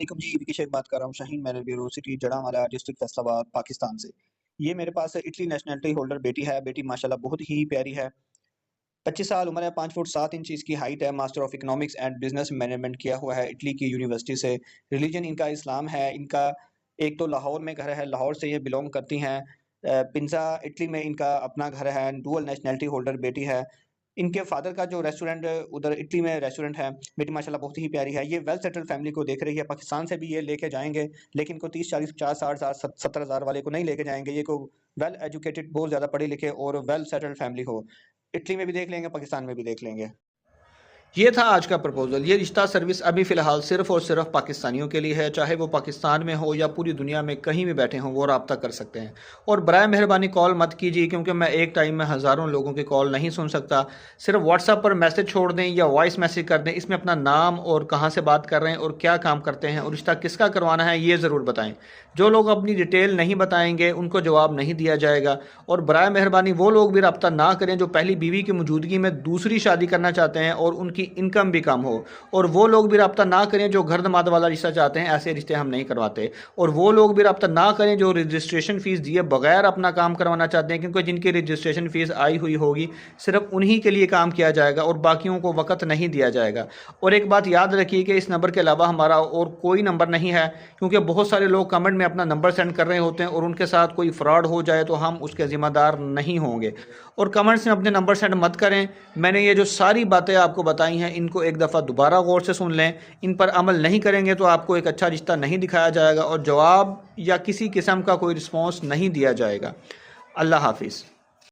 वालेकुम जी, विकी शेख बात कर रहा हूँ, Shaheen marriage bureau city Jaranwala district Faisalabad Pakistan से। ये मेरे पास इटली नेशनैलिटी होल्डर बेटी है, बेटी माशाल्लाह बहुत ही प्यारी है। 25 साल उम्र है, 5 फुट 7 इंच इसकी हाइट है, master of economics and business management किया हुआ है इटली की यूनिवर्सिटी से। रिलीजन इनका इस्लाम है, इनका एक तो लाहौर में घर है, लाहौर से ये बिलोंग करती हैं। पिंज़ा इटली में इनका अपना घर है, डुअल नेशनैलिटी होल्डर बेटी है। इनके फादर का जो रेस्टोरेंट उधर इटली में रेस्टोरेंट है, बेटी माशाल्लाह बहुत ही प्यारी है। ये वेल सेटल्ड फैमिली को देख रही है, पाकिस्तान से भी ये लेके जाएँगे, लेकिन को 30, 40, 50, 60 हज़ार, 70 हज़ार वाले को नहीं लेके जाएँगे। ये को वेल एजुकेटेड, बहुत ज़्यादा पढ़े लिखे और वेल सेटल्ड फैमिली हो। इटली में भी देख लेंगे, पाकिस्तान में भी देख लेंगे। ये था आज का प्रपोजल। ये रिश्ता सर्विस अभी फ़िलहाल सिर्फ़ और सिर्फ पाकिस्तानियों के लिए है, चाहे वो पाकिस्तान में हो या पूरी दुनिया में कहीं भी बैठे हों, वो रब्ता कर सकते हैं। और बराए मेहरबानी कॉल मत कीजिए, क्योंकि मैं एक टाइम में हज़ारों लोगों की कॉल नहीं सुन सकता। सिर्फ व्हाट्सएप पर मैसेज छोड़ दें या वॉइस मैसेज कर दें, इसमें अपना नाम और कहाँ से बात कर रहे हैं और क्या काम करते हैं और रिश्ता किसका करवाना है, ये ज़रूर बताएँ। जो लोग अपनी डिटेल नहीं बताएंगे उनको जवाब नहीं दिया जाएगा। और बराए मेहरबानी वो लोग भी रब्ता ना करें जो पहली बीवी की मौजूदगी में दूसरी शादी करना चाहते हैं और उनकी इनकम भी कम हो। और वो लोग भी रब्ता ना करें जो घर दमाद वाला रिश्ता चाहते हैं, ऐसे रिश्ते हम नहीं करवाते। और वो लोग भी रब्ता ना करें जो रजिस्ट्रेशन फ़ीस दिए बगैर अपना काम करवाना चाहते हैं, क्योंकि जिनकी रजिस्ट्रेशन फ़ीस आई हुई होगी सिर्फ उन्हीं के लिए काम किया जाएगा और बाकियों को वक़्त नहीं दिया जाएगा। और एक बात याद रखिए कि इस नंबर के अलावा हमारा और कोई नंबर नहीं है, क्योंकि बहुत सारे लोग कमेंट में अपना नंबर सेंड कर रहे होते हैं और उनके साथ कोई फ्रॉड हो जाए तो हम उसके ज़िम्मेदार नहीं होंगे। और कमेंट्स में अपने नंबर सेंड मत करें। मैंने ये जो सारी बातें आपको बताई हैं, इनको एक दफ़ा दोबारा गौर से सुन लें। इन पर अमल नहीं करेंगे तो आपको एक अच्छा रिश्ता नहीं दिखाया जाएगा और जवाब या किसी किस्म का कोई रिस्पॉन्स नहीं दिया जाएगा। अल्लाह हाफिज़।